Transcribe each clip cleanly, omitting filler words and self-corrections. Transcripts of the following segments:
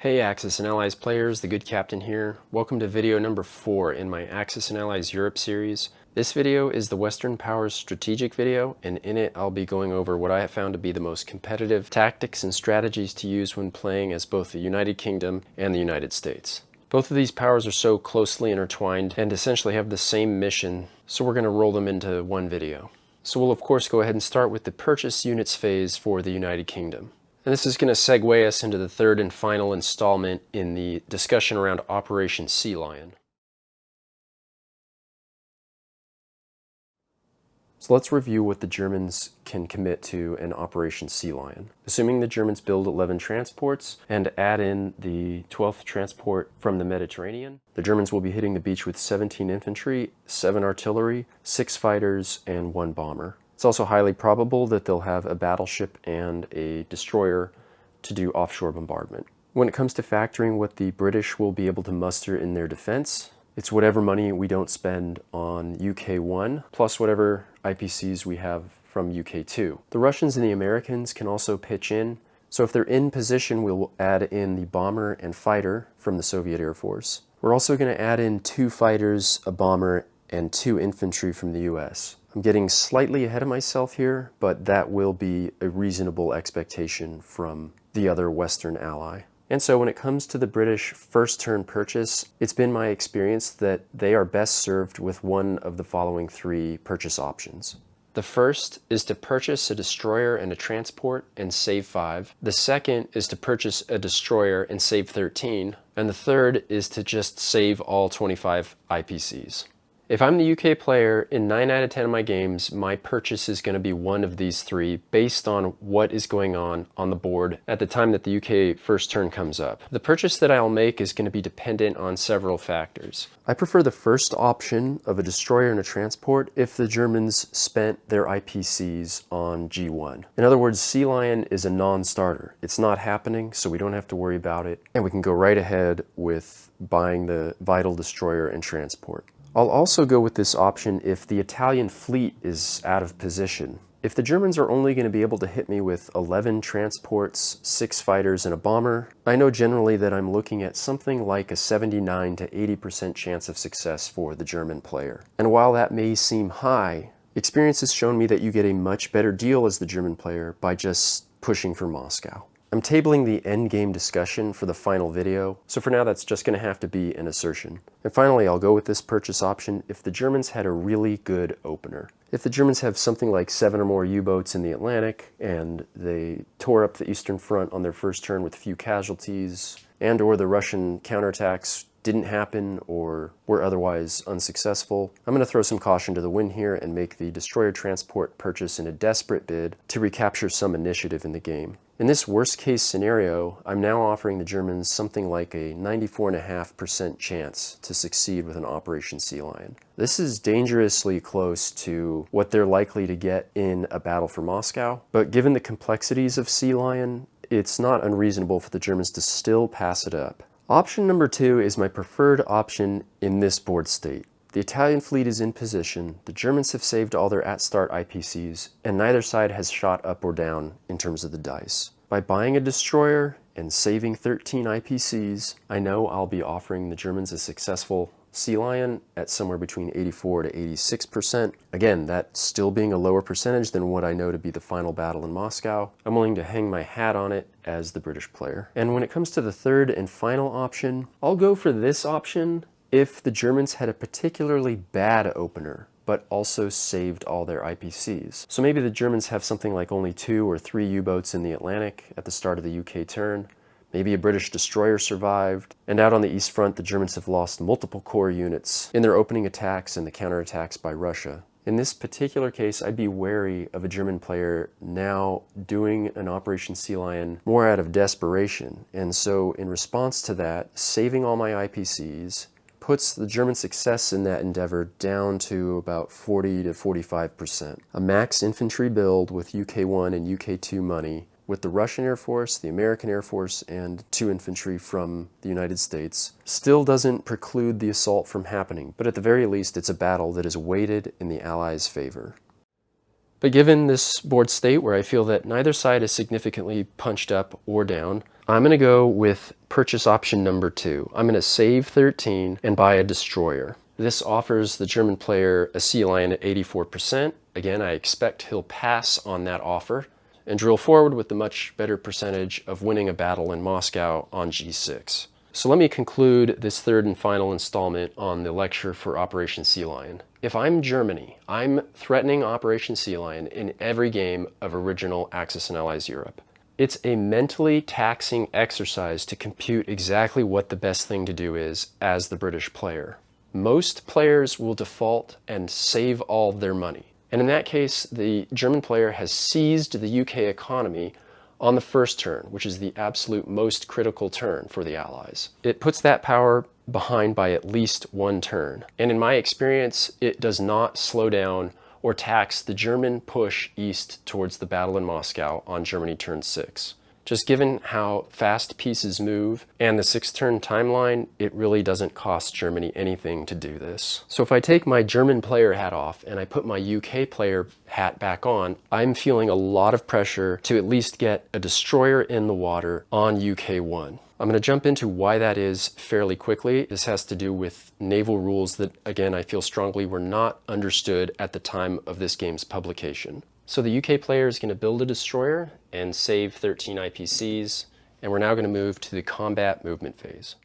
Hey Axis and Allies players, the good captain here. Welcome to video number 4 in my Axis and Allies Europe series. This video is the Western Powers strategic video, and in it I'll be going over what I have found to be the most competitive tactics and strategies to use when playing as both the United Kingdom and the United States. Both of these powers are so closely intertwined and essentially have the same mission, so we're going to roll them into one video. So we'll of course go ahead and start with the purchase units phase for the United Kingdom. And this is going to segue us into the third and final installment in the discussion around Operation Sea Lion. So let's review what the Germans can commit to in Operation Sea Lion. Assuming the Germans build 11 transports and add in the 12th transport from the Mediterranean, the Germans will be hitting the beach with 17 infantry, 7 artillery, 6 fighters, and 1 bomber. It's also highly probable that they'll have a battleship and a destroyer to do offshore bombardment. When it comes to factoring what the British will be able to muster in their defense, it's whatever money we don't spend on UK1 plus whatever IPCs we have from UK2. The Russians and the Americans can also pitch in, so if they're in position, we'll add in the bomber and fighter from the Soviet Air Force. We're also going to add in 2 fighters, a bomber, and 2 infantry from the US. I'm getting slightly ahead of myself here, but that will be a reasonable expectation from the other Western ally. And so when it comes to the British first turn purchase, it's been my experience that they are best served with one of the following 3 purchase options. The first is to purchase a destroyer and a transport and save 5. The second is to purchase a destroyer and save 13. And the third is to just save all 25 IPCs. If I'm the UK player, in 9 out of 10 of my games, my purchase is going to be one of these 3 based on what is going on the board at the time that the UK first turn comes up. The purchase that I'll make is going to be dependent on several factors. I prefer the first option of a destroyer and a transport if the Germans spent their IPCs on G1. In other words, Sea Lion is a non-starter. It's not happening, so we don't have to worry about it, and we can go right ahead with buying the vital destroyer and transport. I'll also go with this option if the Italian fleet is out of position. If the Germans are only going to be able to hit me with 11 transports, 6 fighters, and a bomber, I know generally that I'm looking at something like a 79 to 80% chance of success for the German player. And while that may seem high, experience has shown me that you get a much better deal as the German player by just pushing for Moscow. I'm tabling the endgame discussion for the final video, so for now that's just going to have to be an assertion. And finally, I'll go with this purchase option if the Germans had a really good opener. If the Germans have something like 7 or more U-boats in the Atlantic, and they tore up the Eastern Front on their first turn with few casualties, and or the Russian counterattacks didn't happen or were otherwise unsuccessful, I'm going to throw some caution to the wind here and make the destroyer transport purchase in a desperate bid to recapture some initiative in the game. In this worst case scenario, I'm now offering the Germans something like a 94.5% chance to succeed with an Operation Sea Lion. This is dangerously close to what they're likely to get in a battle for Moscow, but given the complexities of Sea Lion, it's not unreasonable for the Germans to still pass it up. Option number 2 is my preferred option in this board state. The Italian fleet is in position, the Germans have saved all their at-start IPCs, and neither side has shot up or down in terms of the dice. By buying a destroyer and saving 13 IPCs, I know I'll be offering the Germans a successful Sea Lion at somewhere between 84 to 86%. Again, that still being a lower percentage than what I know to be the final battle in Moscow. I'm willing to hang my hat on it as the British player. And when it comes to the third and final option, I'll go for this option if the Germans had a particularly bad opener, but also saved all their IPCs. So maybe the Germans have something like only 2 or 3 U-boats in the Atlantic at the start of the UK turn. Maybe a British destroyer survived, and out on the East Front the Germans have lost multiple core units in their opening attacks and the counterattacks by Russia. In this particular case, I'd be wary of a German player now doing an Operation Sea Lion more out of desperation, and so in response to that, saving all my IPCs puts the German success in that endeavor down to about 40 to 45%. A max infantry build with UK1 and UK2 money, with the Russian Air Force, the American Air Force, and 2 infantry from the United States, still doesn't preclude the assault from happening, but at the very least it's a battle that is weighted in the Allies' favor. But given this board state where I feel that neither side is significantly punched up or down, I'm going to go with purchase option number 2. I'm going to save 13 and buy a destroyer. This offers the German player a sea lion at 84%. Again, I expect he'll pass on that offer and drill forward with the much better percentage of winning a battle in Moscow on G6. So let me conclude this third and final installment on the lecture for Operation Sea Lion. If I'm Germany, I'm threatening Operation Sea Lion in every game of original Axis and Allies Europe. It's a mentally taxing exercise to compute exactly what the best thing to do is as the British player. Most players will default and save all their money. And in that case, the German player has seized the UK economy on the first turn, which is the absolute most critical turn for the Allies. It puts that power behind by at least one turn. And in my experience, it does not slow down or tax the German push east towards the battle in Moscow on Germany turn 6. Just given how fast pieces move and the 6-turn timeline, it really doesn't cost Germany anything to do this. So if I take my German player hat off and I put my UK player hat back on, I'm feeling a lot of pressure to at least get a destroyer in the water on UK1. I'm going to jump into why that is fairly quickly. This has to do with naval rules that, again, I feel strongly were not understood at the time of this game's publication. So the UK player is going to build a destroyer and save 13 IPCs, and we're now going to move to the combat movement phase.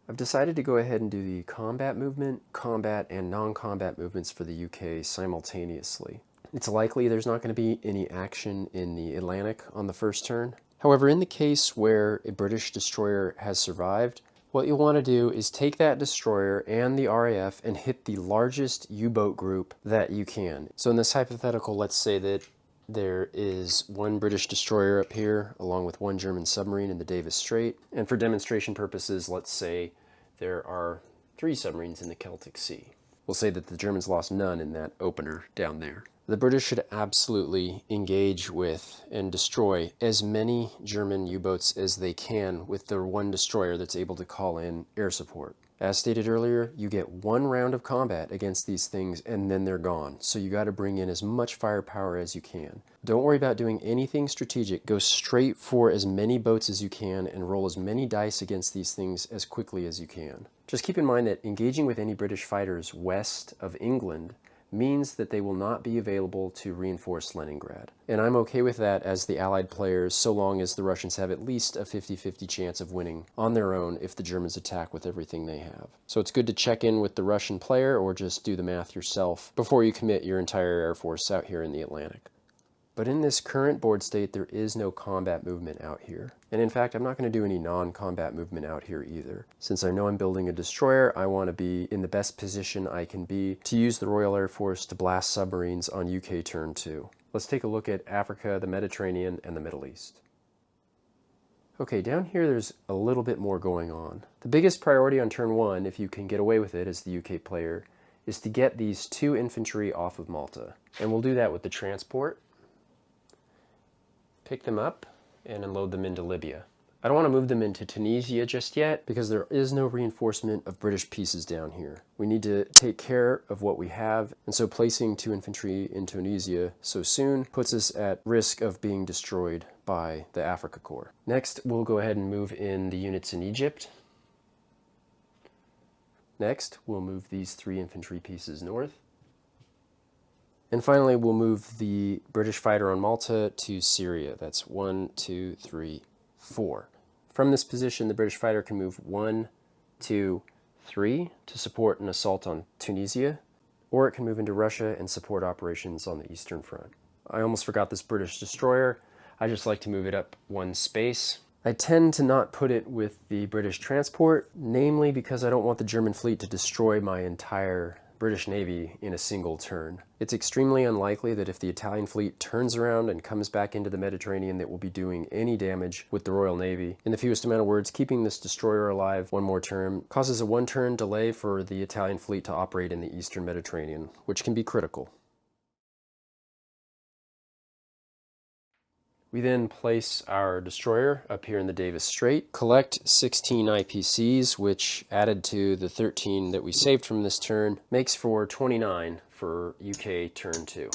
I've decided to go ahead and do the combat movement, combat, and non-combat movements for the UK simultaneously. It's likely there's not going to be any action in the Atlantic on the first turn. However, in the case where a British destroyer has survived, what you'll want to do is take that destroyer and the RAF and hit the largest U-boat group that you can. So in this hypothetical, let's say that there is one British destroyer up here along with one German submarine in the Davis Strait. And for demonstration purposes, let's say there are 3 submarines in the Celtic Sea. We'll say that the Germans lost none in that opener down there. The British should absolutely engage with and destroy as many German U-boats as they can with their one destroyer that's able to call in air support. As stated earlier, you get 1 round of combat against these things and then they're gone. So you got to bring in as much firepower as you can. Don't worry about doing anything strategic. Go straight for as many boats as you can and roll as many dice against these things as quickly as you can. Just keep in mind that engaging with any British fighters west of England means that they will not be available to reinforce Leningrad. And I'm okay with that as the Allied players, so long as the Russians have at least a 50-50 chance of winning on their own if the Germans attack with everything they have. So it's good to check in with the Russian player or just do the math yourself before you commit your entire air force out here in the Atlantic. But in this current board state, there is no combat movement out here. And in fact, I'm not going to do any non-combat movement out here either. Since I know I'm building a destroyer, I want to be in the best position I can be to use the Royal Air Force to blast submarines on UK turn 2. Let's take a look at Africa, the Mediterranean, and the Middle East. Okay, down here there's a little bit more going on. The biggest priority on turn 1, if you can get away with it as the UK player, is to get these 2 infantry off of Malta. And we'll do that with the transport. Pick them up and unload them into Libya. I don't want to move them into Tunisia just yet because there is no reinforcement of British pieces down here. We need to take care of what we have, and so placing 2 infantry in Tunisia so soon puts us at risk of being destroyed by the Africa Corps. Next, we'll go ahead and move in the units in Egypt. Next, we'll move these 3 infantry pieces north. And finally, we'll move the British fighter on Malta to Syria. That's 1, 2, 3, 4. From this position, the British fighter can move 1, 2, 3 to support an assault on Tunisia, or it can move into Russia and support operations on the Eastern Front. I almost forgot this British destroyer. I just like to move it up 1 space. I tend to not put it with the British transport, namely because I don't want the German fleet to destroy my entire British Navy in a single turn. It's extremely unlikely that if the Italian fleet turns around and comes back into the Mediterranean that we'll be doing any damage with the Royal Navy. In the fewest amount of words, keeping this destroyer alive 1 more turn causes a 1-turn delay for the Italian fleet to operate in the Eastern Mediterranean, which can be critical. We then place our destroyer up here in the Davis Strait, collect 16 IPCs, which added to the 13 that we saved from this turn, makes for 29 for UK turn 2.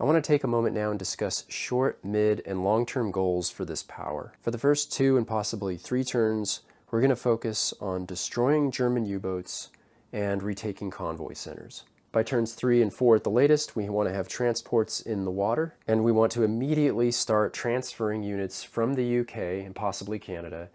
I want to take a moment now and discuss short, mid, and long-term goals for this power. For the first 2 and possibly 3 turns, we're going to focus on destroying German U-boats and retaking convoy centers. By turns 3 and 4 at the latest, we want to have transports in the water, and we want to immediately start transferring units from the UK and possibly Canada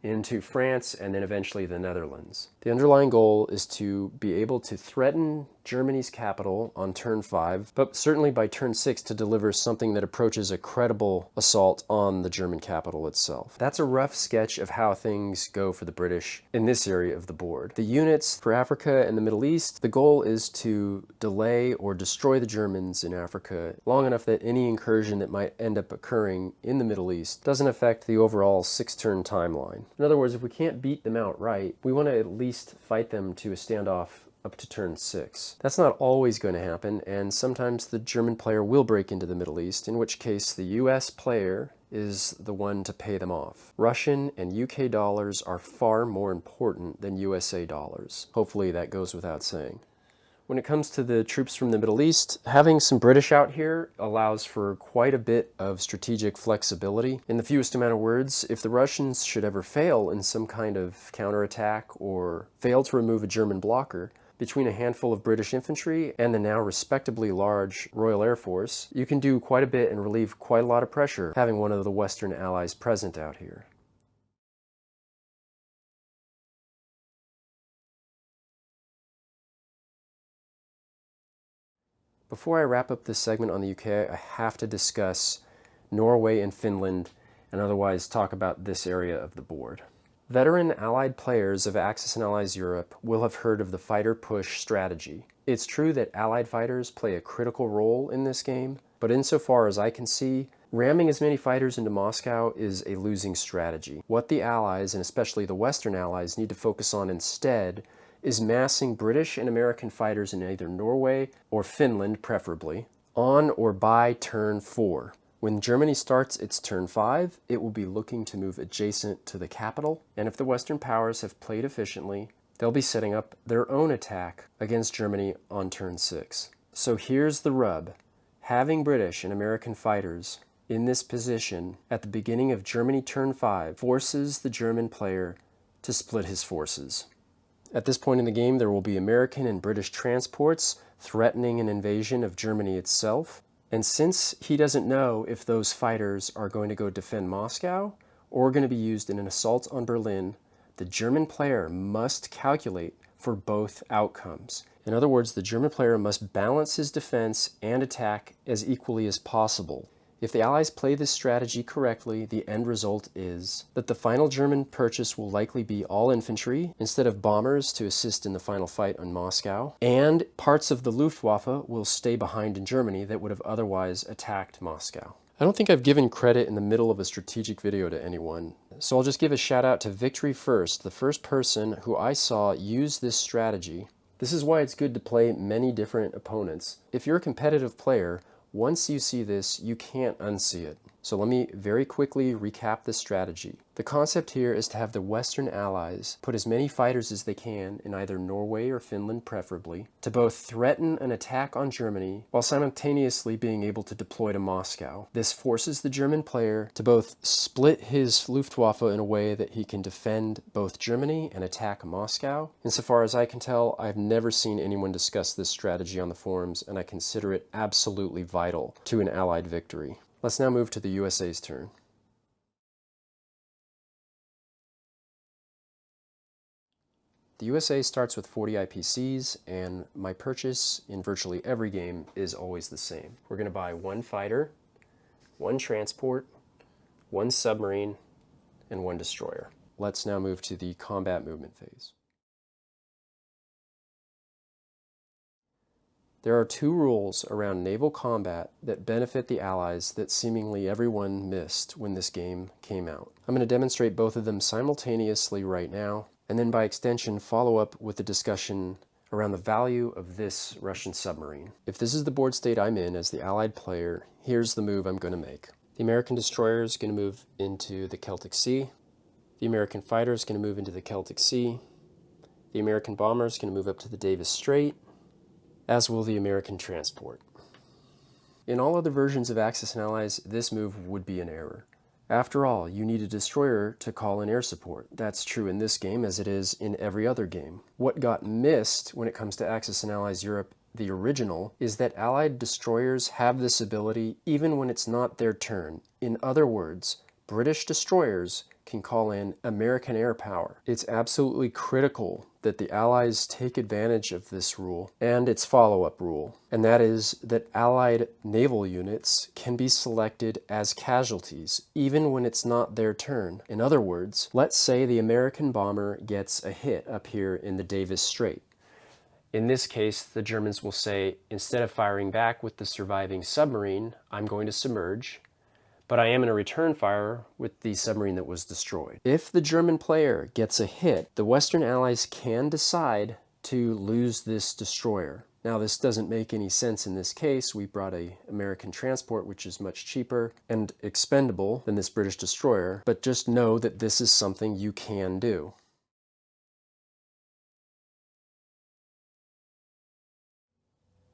into France and then eventually the Netherlands. The underlying goal is to be able to threaten Germany's capital on turn 5, but certainly by turn 6 to deliver something that approaches a credible assault on the German capital itself. That's a rough sketch of how things go for the British in this area of the board. The units for Africa and the Middle East, the goal is to delay or destroy the Germans in Africa long enough that any incursion that might end up occurring in the Middle East doesn't affect the overall 6-turn timeline. In other words, if we can't beat them outright, we want to at least fight them to a standoff up to turn 6. That's not always going to happen, and sometimes the German player will break into the Middle East, in which case the US player is the one to pay them off. Russian and UK dollars are far more important than USA dollars. Hopefully that goes without saying. When it comes to the troops from the Middle East, having some British out here allows for quite a bit of strategic flexibility. In the fewest amount of words, if the Russians should ever fail in some kind of counterattack or fail to remove a German blocker, between a handful of British infantry and the now respectably large Royal Air Force, you can do quite a bit and relieve quite a lot of pressure having one of the Western allies present out here. Before I wrap up this segment on the UK, I have to discuss Norway and Finland and otherwise talk about this area of the board. Veteran Allied players of Axis and Allies Europe will have heard of the fighter push strategy. It's true that Allied fighters play a critical role in this game, but insofar as I can see, ramming as many fighters into Moscow is a losing strategy. What the Allies, and especially the Western Allies, need to focus on instead is massing British and American fighters in either Norway or Finland, preferably, on or by turn 4. When Germany starts its turn 5, it will be looking to move adjacent to the capital, and if the Western powers have played efficiently, they'll be setting up their own attack against Germany on turn 6. So here's the rub. Having British and American fighters in this position at the beginning of Germany turn 5 forces the German player to split his forces. At this point in the game, there will be American and British transports threatening an invasion of Germany itself. And since he doesn't know if those fighters are going to go defend Moscow or going to be used in an assault on Berlin, the German player must calculate for both outcomes. In other words, the German player must balance his defense and attack as equally as possible. If the Allies play this strategy correctly, the end result is that the final German purchase will likely be all infantry instead of bombers to assist in the final fight on Moscow, and parts of the Luftwaffe will stay behind in Germany that would have otherwise attacked Moscow. I don't think I've given credit in the middle of a strategic video to anyone, so I'll just give a shout out to Victory First, the first person who I saw use this strategy. This is why it's good to play many different opponents. If you're a competitive player, once you see this, you can't unsee it. So let me very quickly recap the strategy. The concept here is to have the Western Allies put as many fighters as they can in either Norway or Finland preferably, to both threaten an attack on Germany while simultaneously being able to deploy to Moscow. This forces the German player to both split his Luftwaffe in a way that he can defend both Germany and attack Moscow. Insofar as I can tell, I've never seen anyone discuss this strategy on the forums, and I consider it absolutely vital to an Allied victory. Let's now move to the USA's turn. The USA starts with 40 IPCs, and my purchase in virtually every game is always the same. We're going to buy one fighter, one transport, one submarine, and one destroyer. Let's now move to the combat movement phase. There are 2 rules around naval combat that benefit the Allies that seemingly everyone missed when this game came out. I'm going to demonstrate both of them simultaneously right now, and then by extension follow up with a discussion around the value of this Russian submarine. If this is the board state I'm in as the Allied player, here's the move I'm going to make. The American destroyer is going to move into the Celtic Sea. The American fighter is going to move into the Celtic Sea. The American bomber is going to move up to the Davis Strait, as will the American transport. In all other versions of Axis and Allies, this move would be an error. After all, you need a destroyer to call in air support. That's true in this game as it is in every other game. What got missed when it comes to Axis and Allies Europe, the original, is that Allied destroyers have this ability even when it's not their turn. In other words, British destroyers can call in American air power. It's absolutely critical that the Allies take advantage of this rule and its follow-up rule, and that is that Allied naval units can be selected as casualties even when it's not their turn. In other words, let's say the American bomber gets a hit up here in the Davis Strait. In this case, the Germans will say, instead of firing back with the surviving submarine, I'm going to submerge, but I am going to return fire with the submarine that was destroyed. If the German player gets a hit, the Western Allies can decide to lose this destroyer. Now, this doesn't make any sense in this case. We brought an American transport, which is much cheaper and expendable than this British destroyer, but just know that this is something you can do.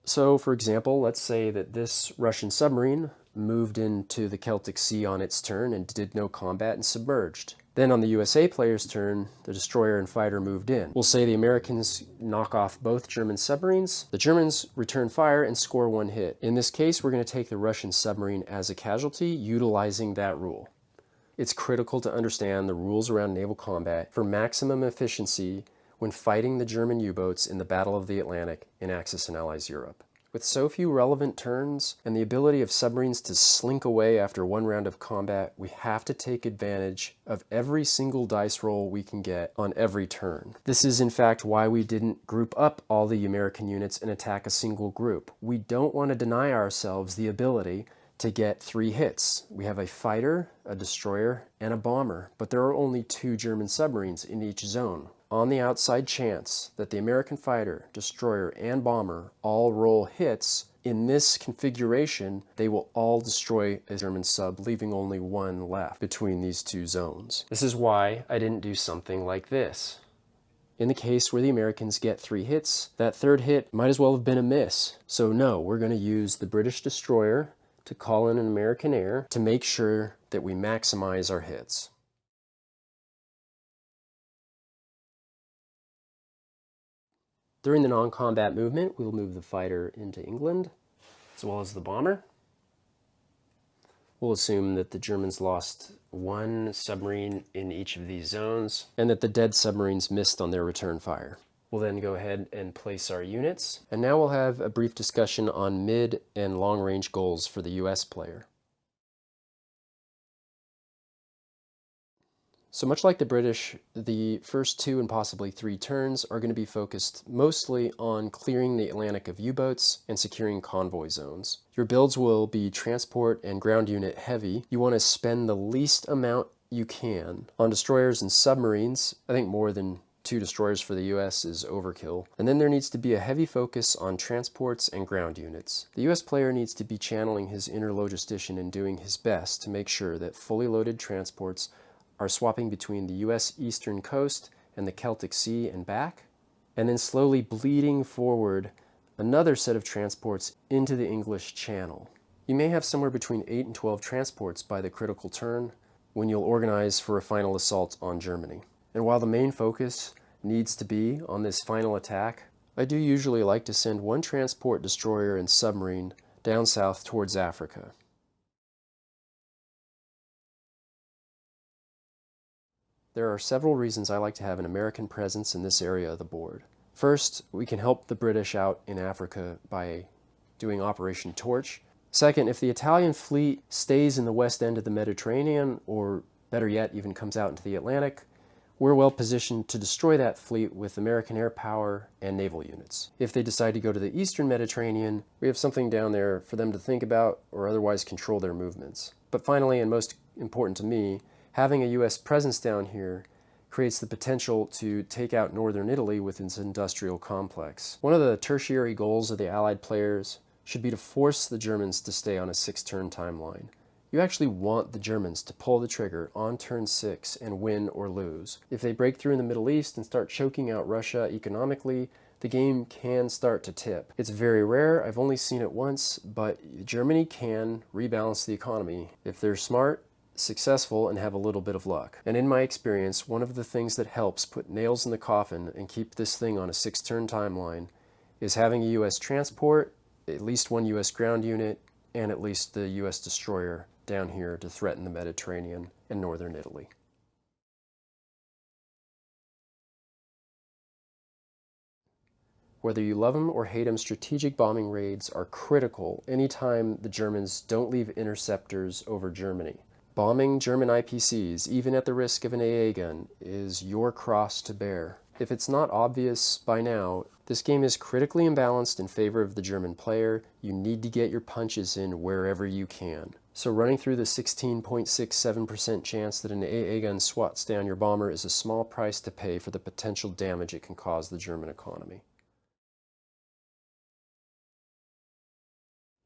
So, for example, let's say that this Russian submarine moved into the Celtic Sea on its turn and did no combat and submerged. Then on the USA player's turn, the destroyer and fighter moved in. We'll say the Americans knock off both German submarines. The Germans return fire and score one hit. In this case, we're going to take the Russian submarine as a casualty, utilizing that rule. It's critical to understand the rules around naval combat for maximum efficiency when fighting the German U-boats in the Battle of the Atlantic in Axis and Allies Europe. With so few relevant turns and the ability of submarines to slink away after one round of combat, we have to take advantage of every single dice roll we can get on every turn. This is in fact why we didn't group up all the American units and attack a single group. We don't want to deny ourselves the ability to get 3 hits. We have a fighter, a destroyer, and a bomber, but there are only 2 German submarines in each zone. On the outside chance that the American fighter, destroyer, and bomber all roll hits, in this configuration, they will all destroy a German sub, leaving only one left between these 2 zones. This is why I didn't do something like this. In the case where the Americans get 3 hits, that 3rd hit might as well have been a miss. So no, we're going to use the British destroyer to call in an American air to make sure that we maximize our hits. During the non-combat movement, we'll move the fighter into England, as well as the bomber. We'll assume that the Germans lost 1 submarine in each of these zones, and that the dead submarines missed on their return fire. We'll then go ahead and place our units, and now we'll have a brief discussion on mid and long-range goals for the US player. So much like the British, the first 2 and possibly 3 turns are going to be focused mostly on clearing the Atlantic of U-boats and securing convoy zones. Your builds will be transport and ground unit heavy. You want to spend the least amount you can on destroyers and submarines. I think more than 2 destroyers for the US is overkill. And then there needs to be a heavy focus on transports and ground units. The US player needs to be channeling his inner logistician and doing his best to make sure that fully loaded transports are swapping between the US eastern coast and the Celtic Sea and back, and then slowly bleeding forward another set of transports into the English Channel. You may have somewhere between 8 and 12 transports by the critical turn when you'll organize for a final assault on Germany. And while the main focus needs to be on this final attack, I do usually like to send 1 transport, destroyer, and submarine down south towards Africa. There are several reasons I like to have an American presence in this area of the board. First, we can help the British out in Africa by doing Operation Torch. Second, if the Italian fleet stays in the west end of the Mediterranean, or better yet, even comes out into the Atlantic, we're well positioned to destroy that fleet with American air power and naval units. If they decide to go to the eastern Mediterranean, we have something down there for them to think about or otherwise control their movements. But finally, and most important to me, having a US presence down here creates the potential to take out northern Italy with its industrial complex. One of the tertiary goals of the Allied players should be to force the Germans to stay on a 6-turn timeline. You actually want the Germans to pull the trigger on turn 6 and win or lose. If they break through in the Middle East and start choking out Russia economically, the game can start to tip. It's very rare, I've only seen it once, but Germany can rebalance the economy if they're smart, successful, and have a little bit of luck. And in my experience, one of the things that helps put nails in the coffin and keep this thing on a 6-turn timeline is having a US transport, at least one US ground unit, and at least the US destroyer down here to threaten the Mediterranean and northern Italy. Whether you love them or hate them, strategic bombing raids are critical anytime the Germans don't leave interceptors over Germany. Bombing German IPCs, even at the risk of an AA gun, is your cross to bear. If it's not obvious by now, this game is critically imbalanced in favor of the German player. You need to get your punches in wherever you can. So running through the 16.67% chance that an AA gun swats down your bomber is a small price to pay for the potential damage it can cause the German economy.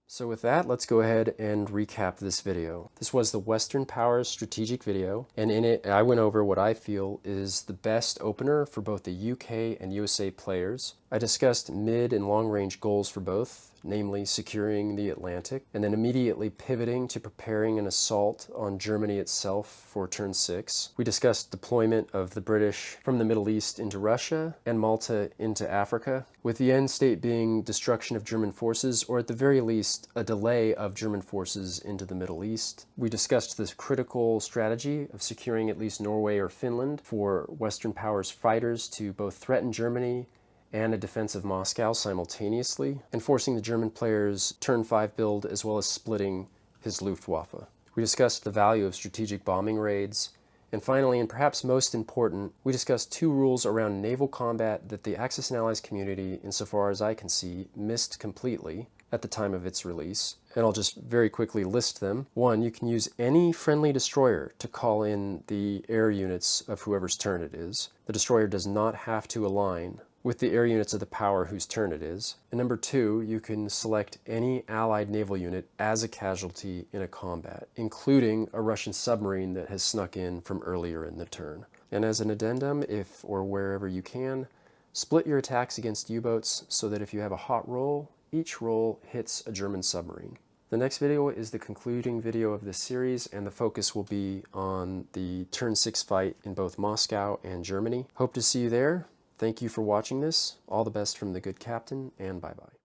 So with that, let's go ahead and recap this video. This was the Western Powers strategic video, and in it I went over what I feel is the best opener for both the UK and USA players. I discussed mid and long range goals for both, namely securing the Atlantic, and then immediately pivoting to preparing an assault on Germany itself for turn 6. We discussed deployment of the British from the Middle East into Russia and Malta into Africa, with the end state being destruction of German forces, or at the very least, a delay of German forces into the Middle East. We discussed this critical strategy of securing at least Norway or Finland for Western powers fighters to both threaten Germany and a defense of Moscow simultaneously, and forcing the German player's turn 5 build as well as splitting his Luftwaffe. We discussed the value of strategic bombing raids, and finally, and perhaps most important, we discussed 2 rules around naval combat that the Axis and Allies community, insofar as I can see, missed completely at the time of its release. And I'll just very quickly list them. 1, you can use any friendly destroyer to call in the air units of whoever's turn it is. The destroyer does not have to align with the air units of the power whose turn it is. And number 2, you can select any allied naval unit as a casualty in a combat, including a Russian submarine that has snuck in from earlier in the turn. And as an addendum, if or wherever you can, split your attacks against U-boats so that if you have a hot roll, each roll hits a German submarine. The next video is the concluding video of this series, and the focus will be on the turn 6 fight in both Moscow and Germany. Hope to see you there. Thank you for watching this. All the best from the good captain, and bye-bye.